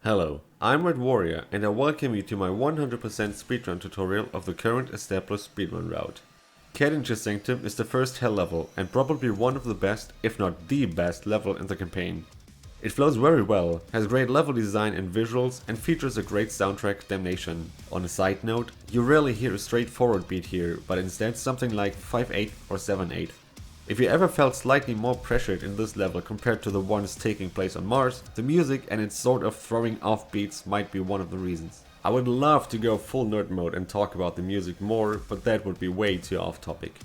Hello, I'm Red Warrior and I welcome you to my 100% speedrun tutorial of the current established speedrun route. Kadingir Sanctum is the first hell level and probably one of the best, if not the best level in the campaign. It flows very well, has great level design and visuals and features a great soundtrack, Damnation. On a side note, you rarely hear a straightforward beat here, but instead something like 5/8 or 7/8. If you ever felt slightly more pressured in this level compared to the ones taking place on Mars, the music and its sort of throwing off beats might be one of the reasons. I would love to go full nerd mode and talk about the music more, but that would be way too off topic.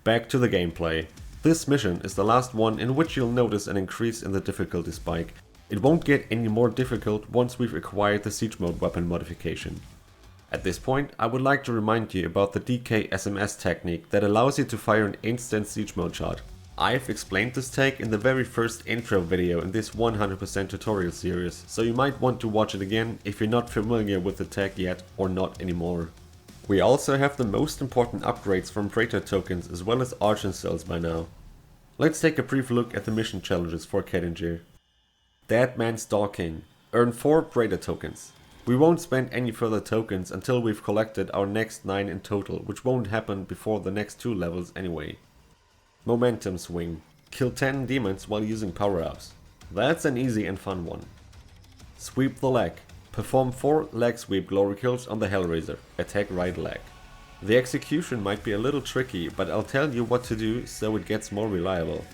Back to the gameplay. This mission is the last one in which you'll notice an increase in the difficulty spike. It won't get any more difficult once we've acquired the siege mode weapon modification. At this point, I would like to remind you about the DK SMS technique that allows you to fire an instant siege mode shot. I've explained this tech in the very first intro video in this 100% tutorial series, so you might want to watch it again if you're not familiar with the tech yet or not anymore. We also have the most important upgrades from Praetor tokens as well as Argent cells by now. Let's take a brief look at the mission challenges for Kadingir. Dead Man Stalking. Earn 4 Praetor tokens. We won't spend any further tokens until we've collected our next 9 in total, which won't happen before the next 2 levels anyway. Momentum Swing. Kill 10 demons while using power-ups. That's an easy and fun one. Sweep the Leg. Perform 4 leg sweep glory kills on the Hellraiser. Attack right leg. The execution might be a little tricky, but I'll tell you what to do so it gets more reliable.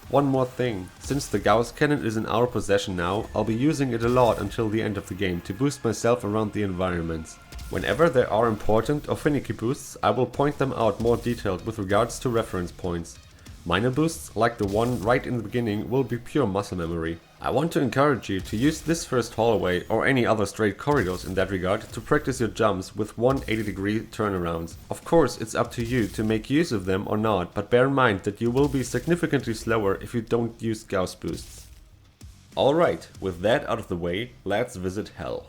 One more thing, since the Gauss cannon is in our possession now, I'll be using it a lot until the end of the game to boost myself around the environments. Whenever there are important or finicky boosts, I will point them out more detailed with regards to reference points. Minor boosts, like the one right in the beginning, will be pure muscle memory. I want to encourage you to use this first hallway or any other straight corridors in that regard to practice your jumps with 180-degree turnarounds. Of course, it's up to you to make use of them or not, but bear in mind that you will be significantly slower if you don't use Gauss boosts. Alright, with that out of the way, let's visit Hell.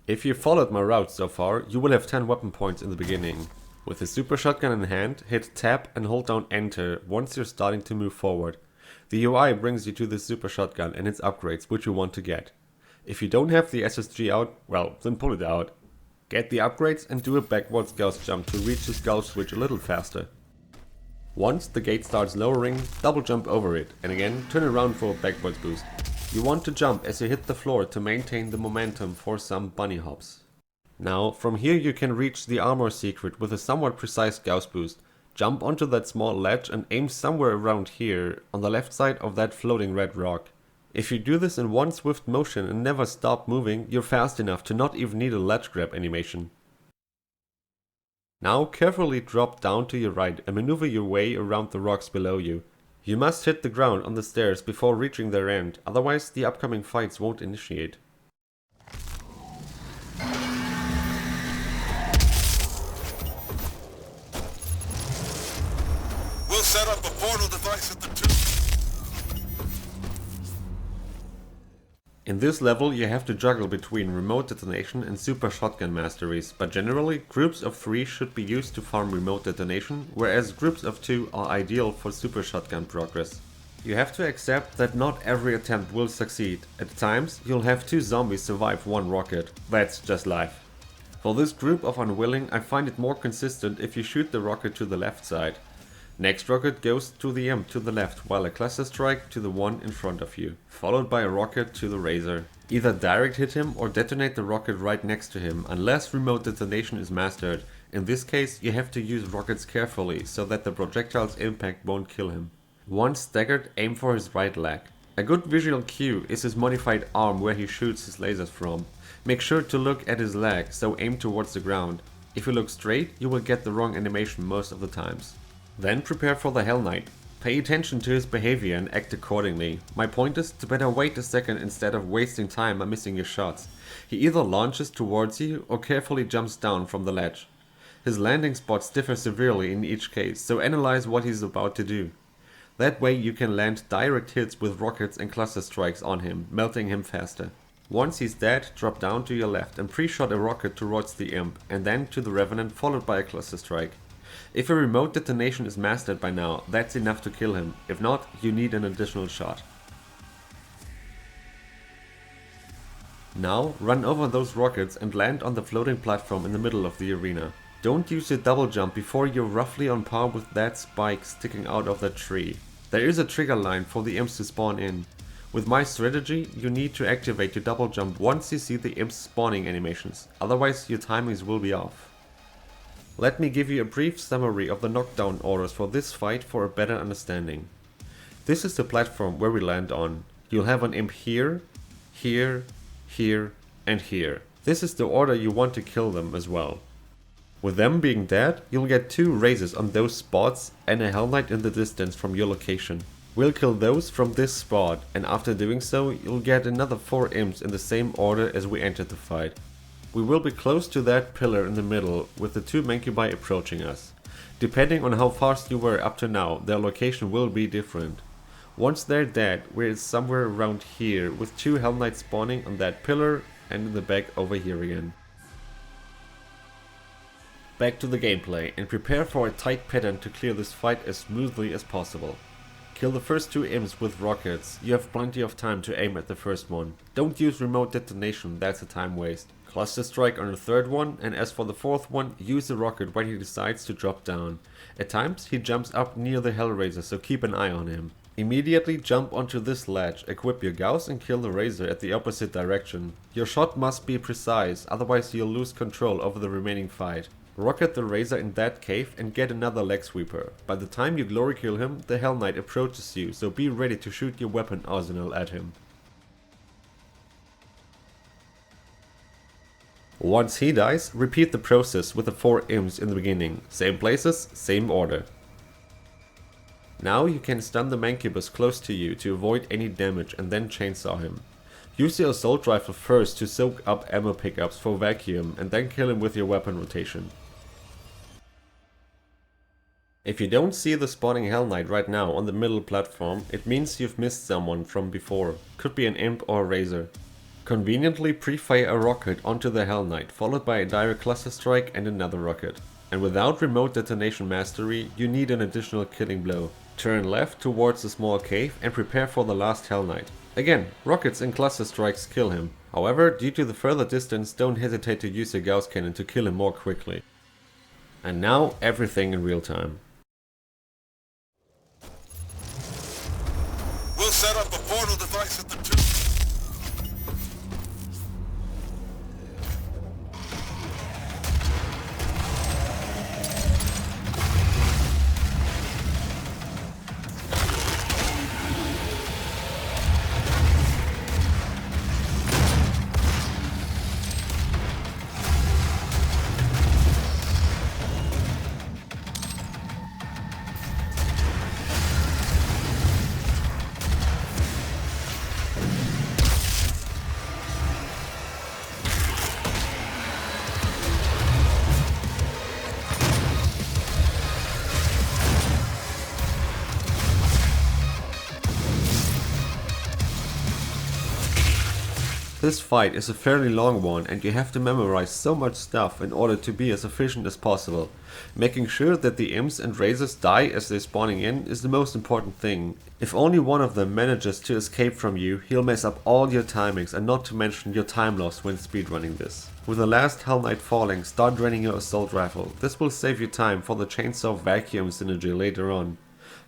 If you followed my route so far, you will have 10 weapon points in the beginning. With the super shotgun in hand, hit tab and hold down enter once you're starting to move forward. The UI brings you to the super shotgun and its upgrades which you want to get. If you don't have the SSG out, well, then pull it out. Get the upgrades and do a backwards Gauss jump to reach the Gauss switch a little faster. Once the gate starts lowering, double jump over it and again turn around for a backwards boost. You want to jump as you hit the floor to maintain the momentum for some bunny hops. Now, from here you can reach the armor secret with a somewhat precise Gauss boost. Jump onto that small ledge and aim somewhere around here, on the left side of that floating red rock. If you do this in one swift motion and never stop moving, you're fast enough to not even need a ledge grab animation. Now carefully drop down to your right and maneuver your way around the rocks below you. You must hit the ground on the stairs before reaching their end, otherwise the upcoming fights won't initiate. We'll set up a portal device at the tube. In this level you have to juggle between remote detonation and super shotgun masteries, but generally groups of 3 should be used to farm remote detonation, whereas groups of 2 are ideal for super shotgun progress. You have to accept that not every attempt will succeed. At times you'll have 2 zombies survive 1 rocket. That's just life. For this group of unwilling, I find it more consistent if you shoot the rocket to the left side. Next rocket goes to the imp to the left, while a cluster strike to the one in front of you, followed by a rocket to the Razor. Either direct hit him or detonate the rocket right next to him, unless remote detonation is mastered. In this case you have to use rockets carefully, so that the projectile's impact won't kill him. Once staggered, aim for his right leg. A good visual cue is his modified arm where he shoots his lasers from. Make sure to look at his leg, so aim towards the ground. If you look straight, you will get the wrong animation most of the times. Then prepare for the Hell Knight. Pay attention to his behavior and act accordingly. My point is to better wait a second instead of wasting time by missing your shots. He either launches towards you or carefully jumps down from the ledge. His landing spots differ severely in each case, so analyze what he's about to do. That way you can land direct hits with rockets and cluster strikes on him, melting him faster. Once he's dead, drop down to your left and pre-shot a rocket towards the imp, and then to the Revenant followed by a cluster strike. If a remote detonation is mastered by now, that's enough to kill him. If not, you need an additional shot. Now, run over those rockets and land on the floating platform in the middle of the arena. Don't use your double jump before you're roughly on par with that spike sticking out of that tree. There is a trigger line for the imps to spawn in. With my strategy, you need to activate your double jump once you see the imps spawning animations, otherwise your timings will be off. Let me give you a brief summary of the knockdown orders for this fight for a better understanding. This is the platform where we land on. You'll have an imp here, here, here, and here. This is the order you want to kill them as well. With them being dead, you'll get 2 raises on those spots and a Hell Knight in the distance from your location. We'll kill those from this spot, and after doing so, you'll get another 4 imps in the same order as we entered the fight. We will be close to that pillar in the middle with the 2 Mancubi approaching us. Depending on how fast you were up to now, their location will be different. Once they're dead, we're somewhere around here with 2 Hell Knights spawning on that pillar and in the back over here again. Back to the gameplay and prepare for a tight pattern to clear this fight as smoothly as possible. Kill the first 2 imps with rockets, you have plenty of time to aim at the first one. Don't use remote detonation, that's a time waste. Cluster strike on the 3rd one, and as for the 4th one, use the rocket when he decides to drop down. At times he jumps up near the Hellraiser, so keep an eye on him. Immediately jump onto this ledge, equip your Gauss and kill the Razor at the opposite direction. Your shot must be precise, otherwise you'll lose control over the remaining fight. Rocket the Razor in that cave and get another leg sweeper. By the time you glory kill him, the Hell Knight approaches you, so be ready to shoot your weapon arsenal at him. Once he dies, repeat the process with the 4 imps in the beginning. Same places, same order. Now you can stun the Mancubus close to you to avoid any damage and then chainsaw him. Use your assault rifle first to soak up ammo pickups for vacuum and then kill him with your weapon rotation. If you don't see the spawning Hell Knight right now on the middle platform, it means you've missed someone from before. Could be an imp or a Razor. Conveniently pre-fire a rocket onto the Hell Knight, followed by a direct cluster strike and another rocket. And without remote detonation mastery, you need an additional killing blow. Turn left towards the small cave and prepare for the last Hell Knight. Again, rockets and cluster strikes kill him. However, due to the further distance, don't hesitate to use your Gauss cannon to kill him more quickly. And now, everything in real time. We'll set up a portal device at the tube. This fight is a fairly long one and you have to memorize so much stuff in order to be as efficient as possible. Making sure that the imps and razors die as they're spawning in is the most important thing. If only one of them manages to escape from you, he'll mess up all your timings and not to mention your time loss when speedrunning this. With the last Hell Knight falling, start draining your assault rifle. This will save you time for the chainsaw vacuum synergy later on.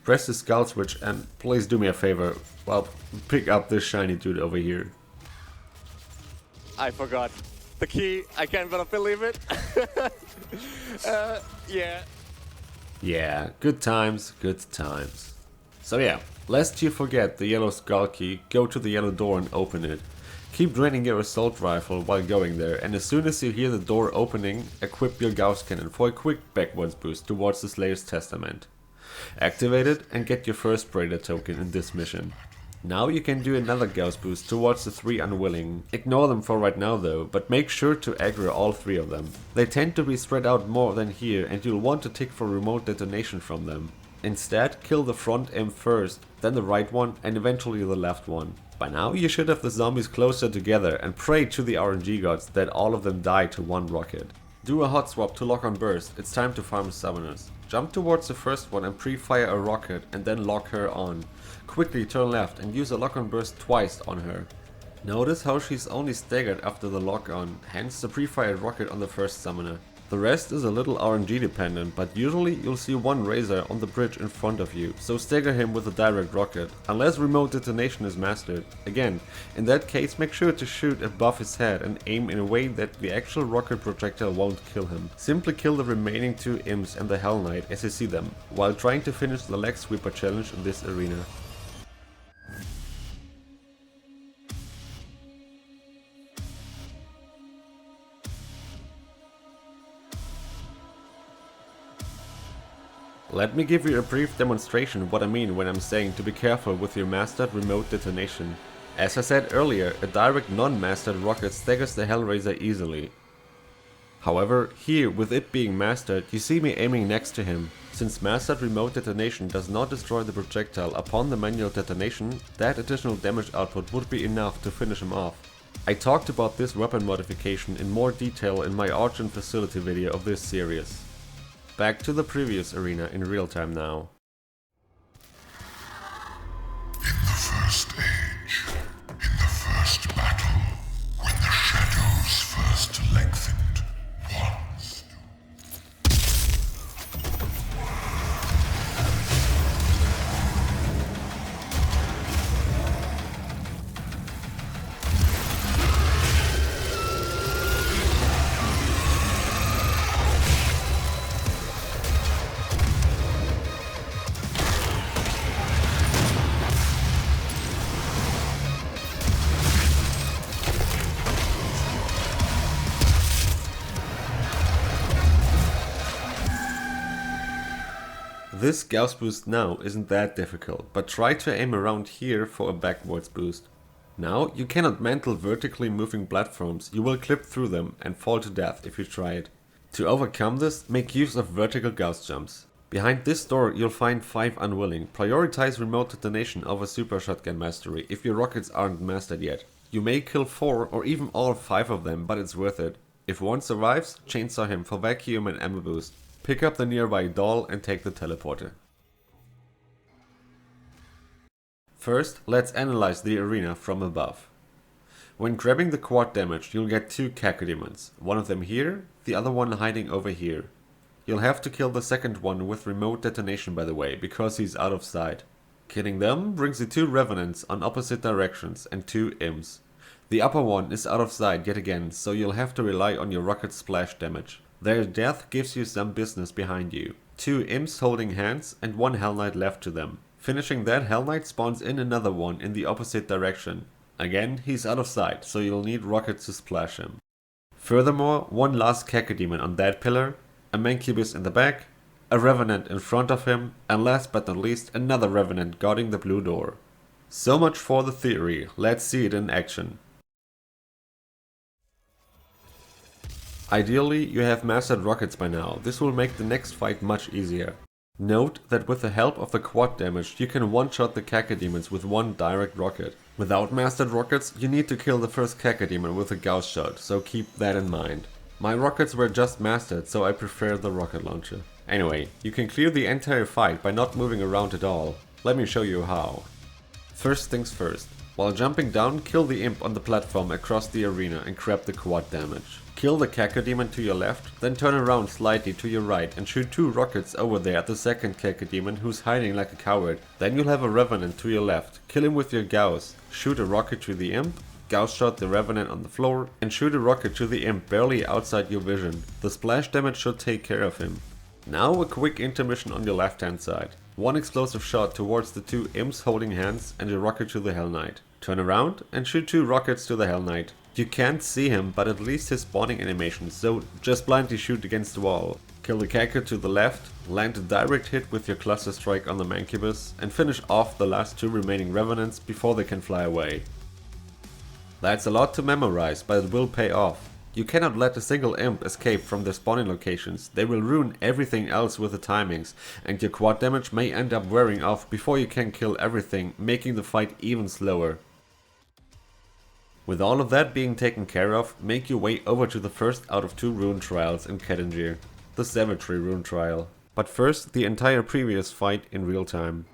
Press the skull switch and please do me a favor, well, pick up this shiny dude over here. I forgot the key. I can't believe it. Yeah. Yeah, good times, good times. So yeah, lest you forget the yellow skull key, go to the yellow door and open it. Keep draining your assault rifle while going there, and as soon as you hear the door opening, equip your Gauss cannon for a quick backwards boost towards the Slayer's Testament. Activate it and get your first Predator token in this mission. Now you can do another Gauss boost towards the 3 Unwilling. Ignore them for right now though, but make sure to aggro all 3 of them. They tend to be spread out more than here and you'll want to tick for remote detonation from them. Instead, kill the front imp first, then the right one and eventually the left one. By now you should have the zombies closer together and pray to the RNG gods that all of them die to one rocket. Do a hot swap to lock on burst, it's time to farm summoners. Jump towards the first one and pre-fire a rocket and then lock her on. Quickly turn left and use a lock-on burst twice on her. Notice how she's only staggered after the lock-on, hence the pre-fired rocket on the first summoner. The rest is a little RNG dependent, but usually you'll see one Razor on the bridge in front of you, so stagger him with a direct rocket, unless remote detonation is mastered. Again, in that case make sure to shoot above his head and aim in a way that the actual rocket projectile won't kill him. Simply kill the remaining 2 imps and the Hell Knight as you see them, while trying to finish the leg sweeper challenge in this arena. Let me give you a brief demonstration of what I mean when I'm saying to be careful with your mastered remote detonation. As I said earlier, a direct non-mastered rocket staggers the Hellraiser easily. However, here with it being mastered, you see me aiming next to him. Since mastered remote detonation does not destroy the projectile upon the manual detonation, that additional damage output would be enough to finish him off. I talked about this weapon modification in more detail in my Origin Facility video of this series. Back to the previous arena in real time now. In the first age, in the first battle, when the shadows first lengthened, one stood. This Gauss boost now isn't that difficult, but try to aim around here for a backwards boost. Now you cannot mantle vertically moving platforms, you will clip through them and fall to death if you try it. To overcome this, make use of vertical Gauss jumps. Behind this door you'll find 5 unwilling. Prioritize remote detonation over super shotgun mastery if your rockets aren't mastered yet. You may kill 4 or even all 5 of them, but it's worth it. If one survives, chainsaw him for vacuum and ammo boost. Pick up the nearby doll and take the teleporter. First, let's analyze the arena from above. When grabbing the quad damage, you'll get 2 cacodemons, one of them here, the other one hiding over here. You'll have to kill the second one with remote detonation by the way, because he's out of sight. Killing them brings you 2 revenants on opposite directions and 2 imps. The upper one is out of sight yet again, so you'll have to rely on your rocket splash damage. Their death gives you some business behind you. 2 imps holding hands and 1 Hell Knight left to them. Finishing that Hell Knight spawns in another one in the opposite direction. Again, he's out of sight, so you'll need rockets to splash him. Furthermore, 1 last cacodemon on that pillar, a Mancubus in the back, a Revenant in front of him, and last but not least another Revenant guarding the blue door. So much for the theory, let's see it in action. Ideally, you have mastered rockets by now, this will make the next fight much easier. Note that with the help of the quad damage, you can one-shot the cacodemons with 1 direct rocket. Without mastered rockets, you need to kill the first cacodemon with a Gauss shot, so keep that in mind. My rockets were just mastered, so I prefer the rocket launcher. Anyway, you can clear the entire fight by not moving around at all. Let me show you how. First things first. While jumping down, kill the imp on the platform across the arena and grab the quad damage. Kill the cacodemon to your left, then turn around slightly to your right and shoot 2 rockets over there at the second cacodemon who's hiding like a coward. Then you'll have a revenant to your left. Kill him with your Gauss. Shoot a rocket to the imp, Gauss shot the revenant on the floor, and shoot a rocket to the imp barely outside your vision. The splash damage should take care of him. Now a quick intermission on your left hand side. 1 explosive shot towards the 2 imps holding hands and a rocket to the Hell Knight. Turn around and shoot 2 rockets to the Hell Knight. You can't see him, but at least his spawning animation, so just blindly shoot against the wall. Kill the Caco to the left, land a direct hit with your cluster strike on the Mancubus, and finish off the last 2 remaining Revenants before they can fly away. That's a lot to memorize, but it will pay off. You cannot let a single imp escape from their spawning locations, they will ruin everything else with the timings, and your quad damage may end up wearing off before you can kill everything, making the fight even slower. With all of that being taken care of, make your way over to the first out of 2 rune trials in Kadingir, the Savagery rune trial. But first, the entire previous fight in real time.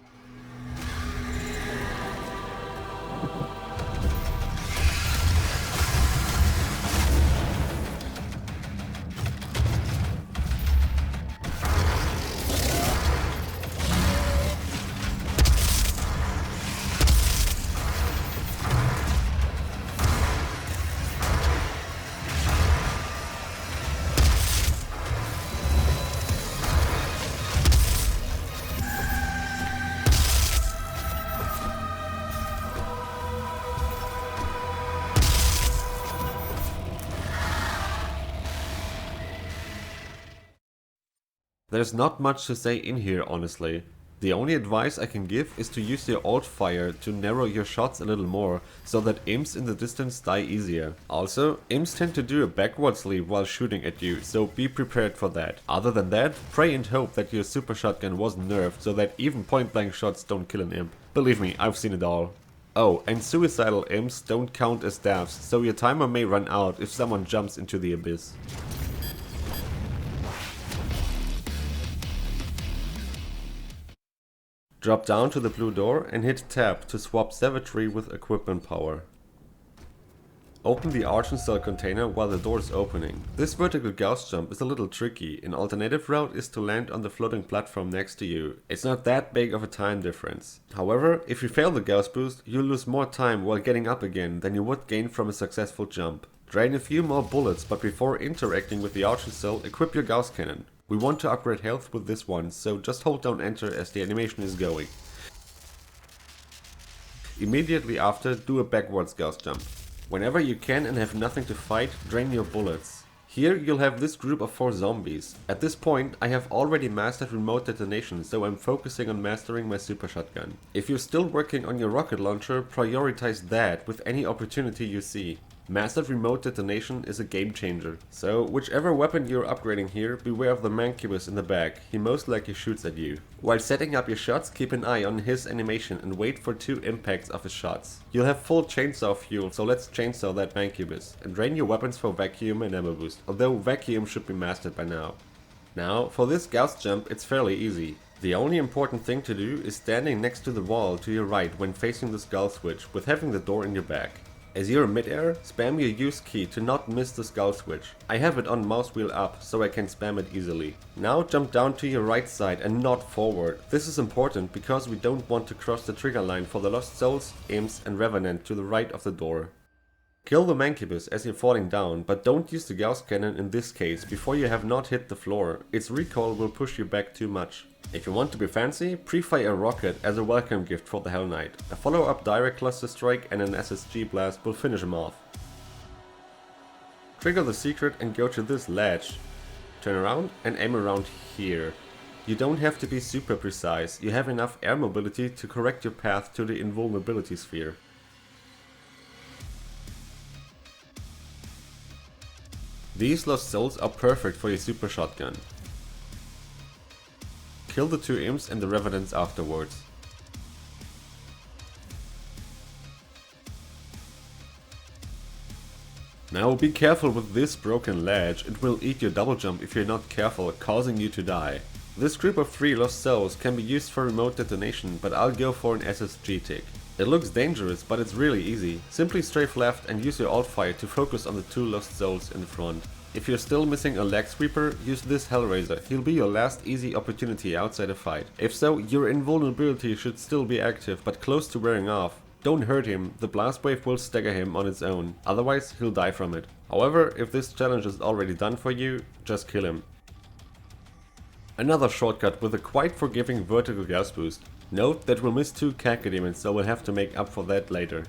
There's not much to say in here, honestly. The only advice I can give is to use your alt fire to narrow your shots a little more, so that imps in the distance die easier. Also, imps tend to do a backwards leap while shooting at you, so be prepared for that. Other than that, pray and hope that your super shotgun wasn't nerfed so that even point blank shots don't kill an imp. Believe me, I've seen it all. Oh, and suicidal imps don't count as staffs, so your timer may run out if someone jumps into the abyss. Drop down to the blue door and hit tab to swap savagery with equipment power. Open the arch and cell container while the door is opening. This vertical Gauss jump is a little tricky. An alternative route is to land on the floating platform next to you. It's not that big of a time difference. However, if you fail the Gauss boost, you'll lose more time while getting up again than you would gain from a successful jump. Drain a few more bullets, but before interacting with the arch and cell, equip your Gauss cannon. We want to upgrade health with this one, so just hold down enter as the animation is going. Immediately after, do a backwards Gauss jump. Whenever you can and have nothing to fight, drain your bullets. Here you'll have this group of 4 zombies. At this point I have already mastered remote detonation, so I'm focusing on mastering my super shotgun. If you're still working on your rocket launcher, prioritize that with any opportunity you see. Mastered remote detonation is a game changer. So whichever weapon you're upgrading here, beware of the mancubus in the back, he most likely shoots at you. While setting up your shots, keep an eye on his animation and wait for 2 impacts of his shots. You'll have full chainsaw fuel, so let's chainsaw that mancubus. And drain your weapons for vacuum and ammo boost, although vacuum should be mastered by now. Now, for this Gauss jump it's fairly easy. The only important thing to do is standing next to the wall to your right when facing the skull switch, with having the door in your back. As you're in mid-air, spam your use key to not miss the skull switch. I have it on mouse wheel up, so I can spam it easily. Now jump down to your right side and not forward. This is important because we don't want to cross the trigger line for the Lost Souls, Imps and Revenant to the right of the door. Kill the mancubus as you're falling down, but don't use the Gauss cannon in this case before you have not hit the floor. Its recoil will push you back too much. If you want to be fancy, pre-fire a rocket as a welcome gift for the Hell Knight. A follow-up direct cluster strike and an SSG blast will finish him off. Trigger the secret and go to this ledge. Turn around and aim around here. You don't have to be super precise, you have enough air mobility to correct your path to the invulnerability sphere. These Lost Souls are perfect for your super shotgun. Kill the 2 imps and the revenants afterwards. Now be careful with this broken ledge, it will eat your double jump if you're not careful, causing you to die. This group of 3 Lost Souls can be used for remote detonation, but I'll go for an SSG tick. It looks dangerous, but it's really easy. Simply strafe left and use your alt fire to focus on the 2 Lost Souls in front. If you're still missing a leg sweeper, use this Hellraiser, he'll be your last easy opportunity outside a fight. If so, your invulnerability should still be active, but close to wearing off. Don't hurt him, the blast wave will stagger him on its own, otherwise he'll die from it. However, if this challenge is already done for you, just kill him. Another shortcut with a quite forgiving vertical Gauss boost. Note that we'll miss 2 Cacodemons, so we'll have to make up for that later.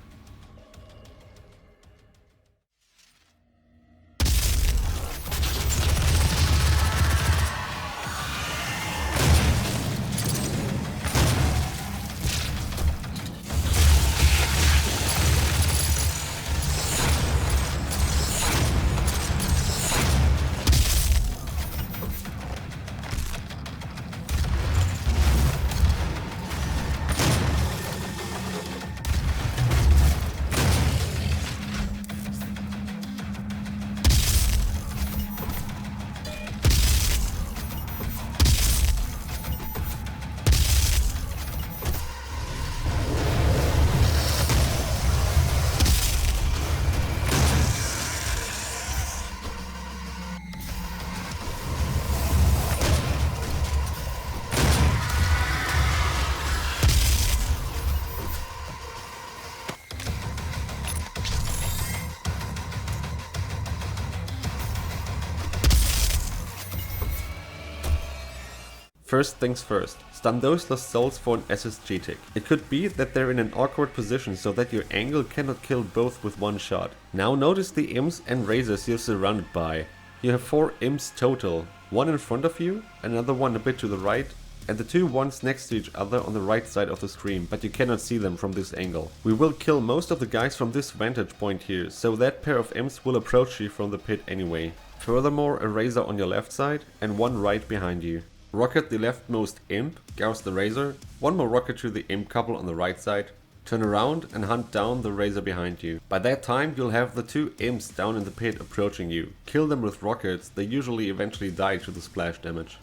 First things first, stun those lost souls for an SSG tick. It could be that they're in an awkward position so that your angle cannot kill both with one shot. Now notice the imps and razors you're surrounded by. You have 4 imps total, one in front of you, another one a bit to the right, and the 2 ones next to each other on the right side of the screen, but you cannot see them from this angle. We will kill most of the guys from this vantage point here, so that pair of imps will approach you from the pit anyway. Furthermore, a razor on your left side and one right behind you. Rocket the leftmost imp, Gauss the razor, one more rocket to the imp couple on the right side, turn around and hunt down the razor behind you. By that time you'll have the 2 imps down in the pit approaching you. Kill them with rockets, they usually eventually die to the splash damage.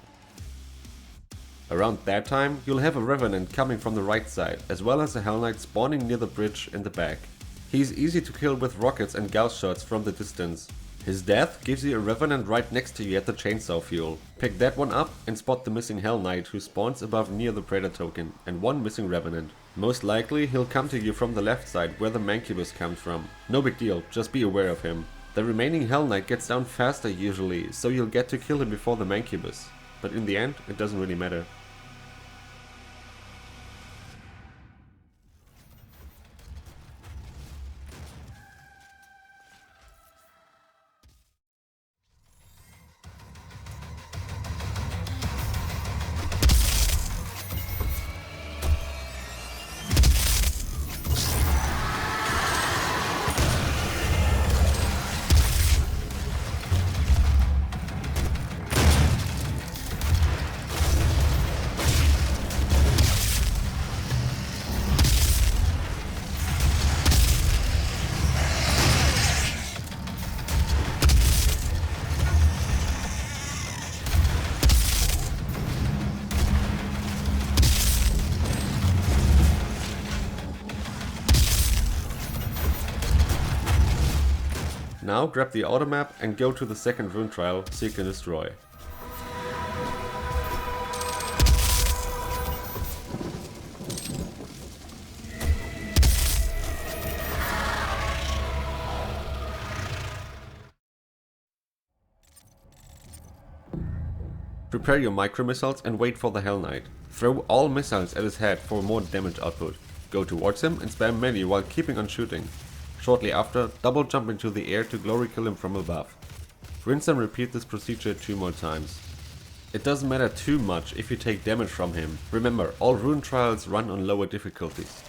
Around that time you'll have a revenant coming from the right side, as well as a Hell Knight spawning near the bridge in the back. He's easy to kill with rockets and Gauss shots from the distance. His death gives you a revenant right next to you at the chainsaw fuel. Pick that one up and spot the missing Hell Knight who spawns above near the Predator token, and one missing revenant. Most likely he'll come to you from the left side where the Mancubus comes from. No big deal, just be aware of him. The remaining Hell Knight gets down faster usually, so you'll get to kill him before the Mancubus. But in the end, it doesn't really matter. Now grab the auto map and go to the second rune trial, Seek and Destroy. Prepare your micro missiles and wait for the Hell Knight. Throw all missiles at his head for more damage output. Go towards him and spam melee while keeping on shooting. Shortly after, double jump into the air to glory kill him from above. Rinse and repeat this procedure 2 more times. It doesn't matter too much if you take damage from him. Remember, all rune trials run on lower difficulties.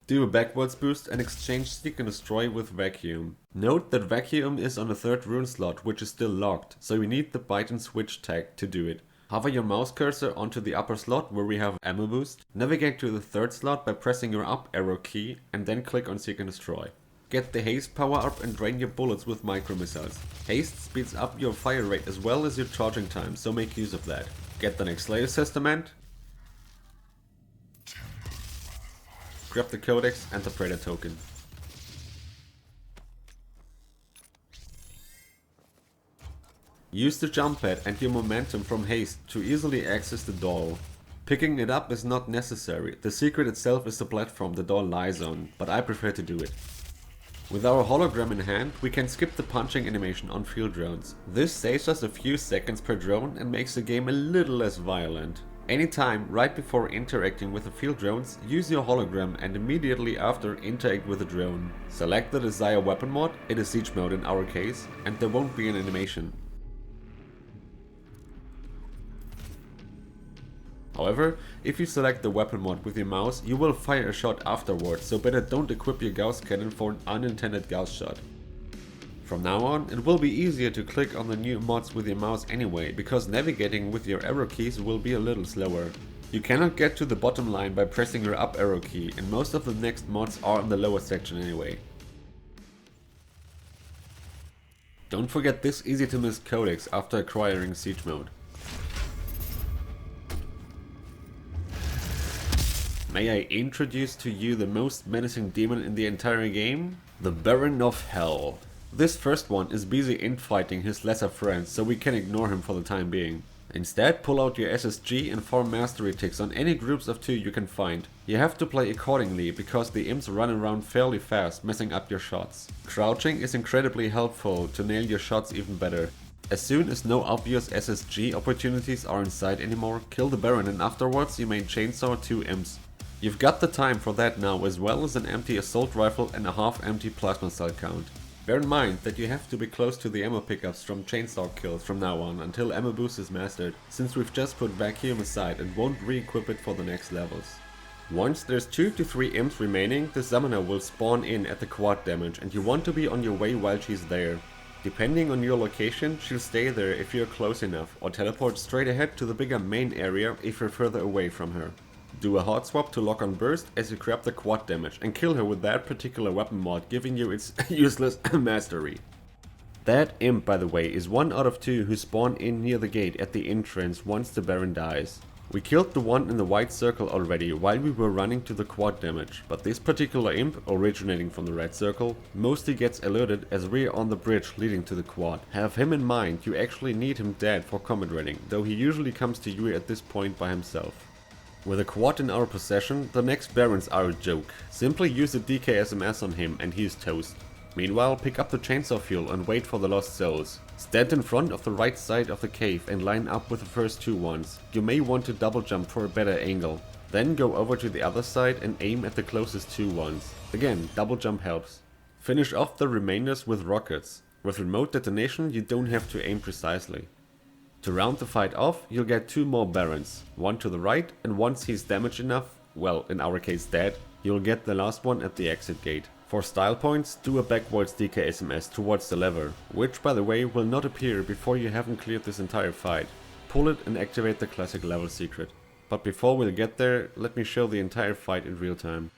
Do a backwards boost and exchange Seek and Destroy with Vacuum. Note that Vacuum is on the 3rd rune slot, which is still locked, so you need the bite and switch tag to do it. Hover your mouse cursor onto the upper slot where we have ammo boost, navigate to the 3rd slot by pressing your up arrow key and then click on Seek and Destroy. Get the haste power up and drain your bullets with micro missiles. Haste speeds up your fire rate as well as your charging time, so make use of that. Get the next latest testament. Grab the Codex and the Predator token. Use the jump pad and your momentum from haste to easily access the door. Picking it up is not necessary, the secret itself is the platform the door lies on, but I prefer to do it. With our hologram in hand, we can skip the punching animation on field drones. This saves us a few seconds per drone and makes the game a little less violent. Anytime right before interacting with the field drones, use your hologram and immediately after interact with the drone. Select the desired weapon mod, it is siege mode in our case, and there won't be an animation. However, if you select the weapon mod with your mouse, you will fire a shot afterwards, so better don't equip your Gauss cannon for an unintended Gauss shot. From now on, it will be easier to click on the new mods with your mouse anyway, because navigating with your arrow keys will be a little slower. You cannot get to the bottom line by pressing your up arrow key, and most of the next mods are in the lower section anyway. Don't forget this easy to miss codex after acquiring siege mode. May I introduce to you the most menacing demon in the entire game? The Baron of Hell. This first one is busy infighting his lesser friends, so we can ignore him for the time being. Instead, pull out your SSG and form mastery ticks on any groups of 2 you can find. You have to play accordingly because the imps run around fairly fast, messing up your shots. Crouching is incredibly helpful to nail your shots even better. As soon as no obvious SSG opportunities are in sight anymore, kill the Baron and afterwards you may chainsaw 2 imps. You've got the time for that now, as well as an empty assault rifle and a half-empty plasma cell count. Bear in mind that you have to be close to the ammo pickups from chainsaw kills from now on until ammo boost is mastered, since we've just put vacuum aside and won't re-equip it for the next levels. Once there's 2 to 3 imps remaining, the summoner will spawn in at the quad damage and you want to be on your way while she's there. Depending on your location, she'll stay there if you're close enough, or teleport straight ahead to the bigger main area if you're further away from her. Do a hot swap to lock on burst as you grab the quad damage and kill her with that particular weapon mod, giving you its useless mastery. That imp, by the way, is 1 out of 2 who spawn in near the gate at the entrance once the Baron dies. We killed the one in the white circle already while we were running to the quad damage, but this particular imp, originating from the red circle, mostly gets alerted as we're on the bridge leading to the quad. Have him in mind, you actually need him dead for combat raiding, though he usually comes to you at this point by himself. With a quad in our possession, the next Barons are a joke. Simply use a DKSMS on him and he's toast. Meanwhile, pick up the chainsaw fuel and wait for the lost souls. Stand in front of the right side of the cave and line up with the first 2 ones. You may want to double jump for a better angle. Then go over to the other side and aim at the closest 2 ones. Again, double jump helps. Finish off the remainders with rockets. With remote detonation you don't have to aim precisely. To round the fight off, you'll get 2 more Barons, one to the right, and once he's damaged enough, well, in our case dead, you'll get the last one at the exit gate. For style points, do a backwards DKSMS towards the lever, which by the way will not appear before you haven't cleared this entire fight. Pull it and activate the classic level secret. But before we'll get there, let me show the entire fight in real time.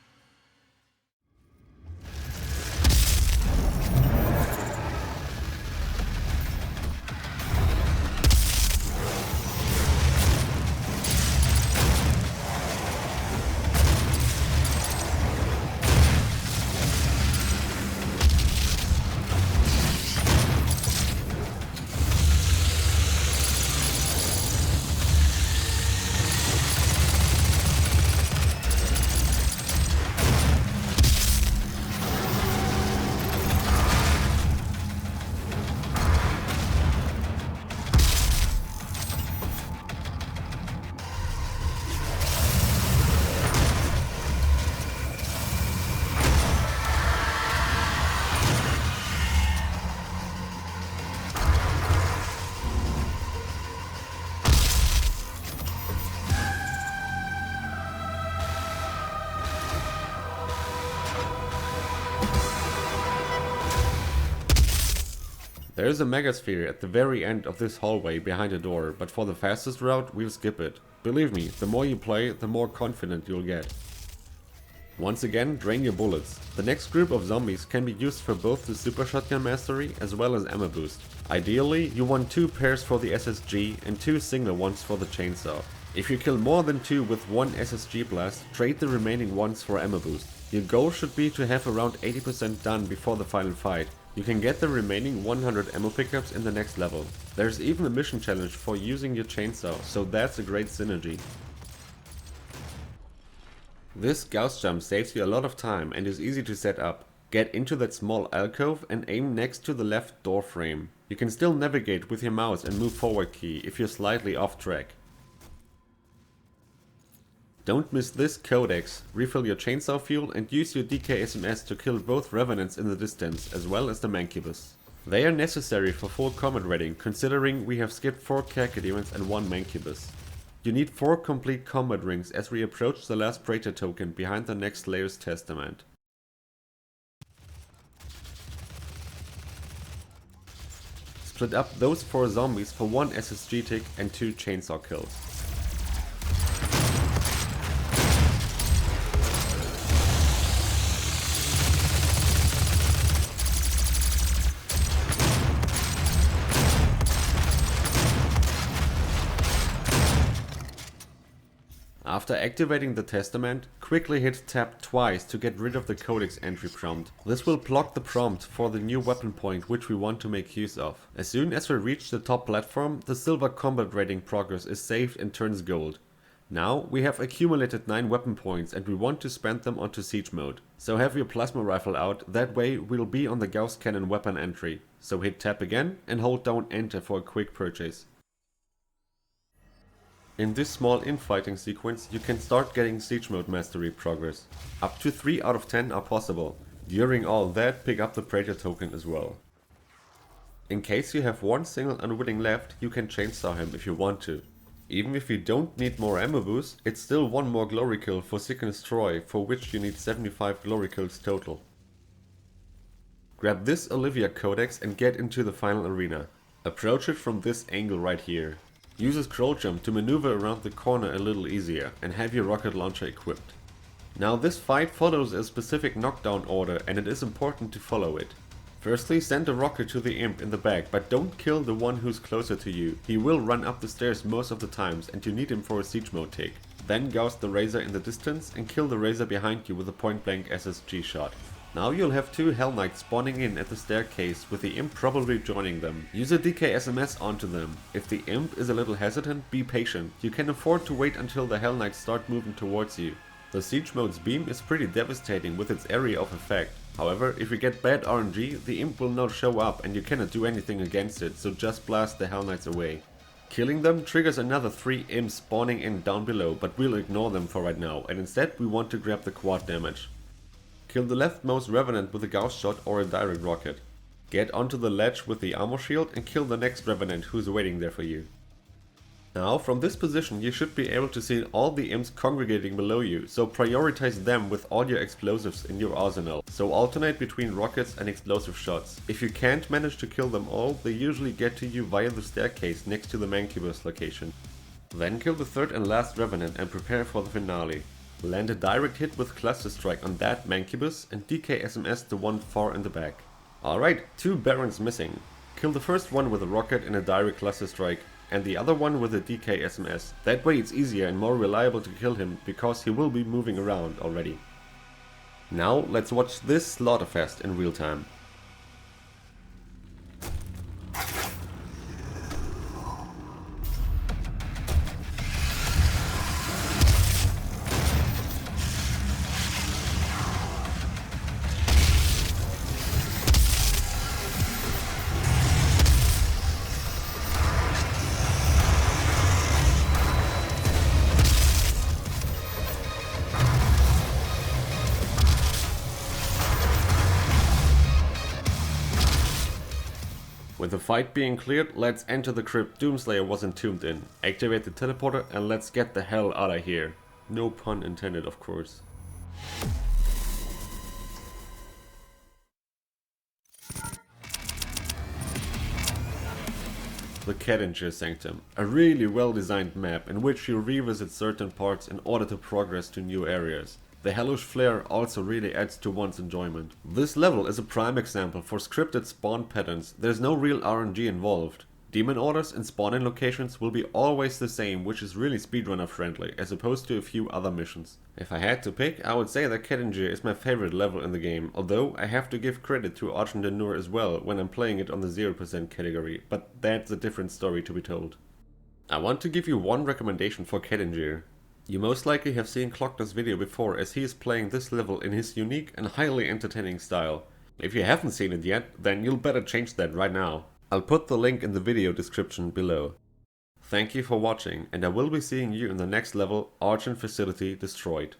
There is a megasphere at the very end of this hallway behind a door, but for the fastest route we'll skip it. Believe me, the more you play, the more confident you'll get. Once again, drain your bullets. The next group of zombies can be used for both the super shotgun mastery as well as ammo boost. Ideally, you want 2 pairs for the SSG and 2 single ones for the chainsaw. If you kill more than 2 with 1 SSG blast, trade the remaining ones for ammo boost. Your goal should be to have around 80% done before the final fight. You can get the remaining 100 ammo pickups in the next level. There's even a mission challenge for using your chainsaw, so that's a great synergy. This Gauss jump saves you a lot of time and is easy to set up. Get into that small alcove and aim next to the left door frame. You can still navigate with your mouse and move forward key if you're slightly off track. Don't miss this codex, refill your chainsaw fuel and use your DKSMS to kill both revenants in the distance as well as the mancubus. They are necessary for full combat raiding, considering we have skipped 4 Cacodemons and 1 mancubus. You need 4 complete combat rings as we approach the last Praetor token behind the next layer's testament. Split up those 4 zombies for 1 SSG tick and 2 chainsaw kills. After activating the testament, quickly hit tab twice to get rid of the codex entry prompt. This will block the prompt for the new weapon point which we want to make use of. As soon as we reach the top platform, the silver combat rating progress is saved and turns gold. Now we have accumulated 9 weapon points and we want to spend them onto siege mode. So have your plasma rifle out, that way we'll be on the Gauss cannon weapon entry. So hit tab again and hold down enter for a quick purchase. In this small infighting sequence you can start getting siege mode mastery progress. Up to 3 out of 10 are possible. During all that, pick up the Praetor token as well. In case you have one single unwilling left, you can chainsaw him if you want to. Even if you don't need more ammo boost, it's still one more glory kill for Seek and Destroy, for which you need 75 glory kills total. Grab this Olivia codex and get into the final arena. Approach it from this angle right here. Use a scroll jump to maneuver around the corner a little easier and have your rocket launcher equipped. Now this fight follows a specific knockdown order and it is important to follow it. Firstly, send a rocket to the imp in the back, but don't kill the one who's closer to you. He will run up the stairs most of the times and you need him for a siege mode take. Then Gauss the Razor in the distance and kill the Razor behind you with a point blank SSG shot. Now you'll have 2 Hell Knights spawning in at the staircase with the imp probably joining them. Use a DK SMS onto them. If the imp is a little hesitant, be patient. You can afford to wait until the Hell Knights start moving towards you. The siege mode's beam is pretty devastating with its area of effect. However, if you get bad RNG, the imp will not show up and you cannot do anything against it, so just blast the Hell Knights away. Killing them triggers another 3 imps spawning in down below, but we'll ignore them for right now and instead we want to grab the quad damage. Kill the leftmost Revenant with a Gauss shot or a direct rocket. Get onto the ledge with the armor shield and kill the next Revenant who's waiting there for you. Now from this position you should be able to see all the imps congregating below you, so prioritize them with all your explosives in your arsenal. So alternate between rockets and explosive shots. If you can't manage to kill them all, they usually get to you via the staircase next to the Mancubus location. Then kill the third and last Revenant and prepare for the finale. Land a direct hit with Cluster Strike on that Mancubus and DK SMS the one far in the back. Alright, 2 Barons missing. Kill the first one with a rocket and a direct Cluster Strike, and the other one with a DK SMS. That way it's easier and more reliable to kill him, because he will be moving around already. Now let's watch this Slaughterfest in real time. With the fight being cleared, let's enter the crypt Doomslayer was entombed in, activate the teleporter and let's get the hell out of here. No pun intended, of course. The Kadingir Sanctum, a really well designed map in which you revisit certain parts in order to progress to new areas. The hellish flair also really adds to one's enjoyment. This level is a prime example for scripted spawn patterns. There's no real RNG involved. Demon orders and spawning locations will be always the same, which is really speedrunner friendly, as opposed to a few other missions. If I had to pick, I would say that Kadingir is my favorite level in the game, although I have to give credit to Argent Denur as well when I'm playing it on the 0% category, but that's a different story to be told. I want to give you one recommendation for Kadingir. You most likely have seen Clockner's video before, as he is playing this level in his unique and highly entertaining style. If you haven't seen it yet, then you'll better change that right now. I'll put the link in the video description below. Thank you for watching, and I will be seeing you in the next level, Argent Facility Destroyed.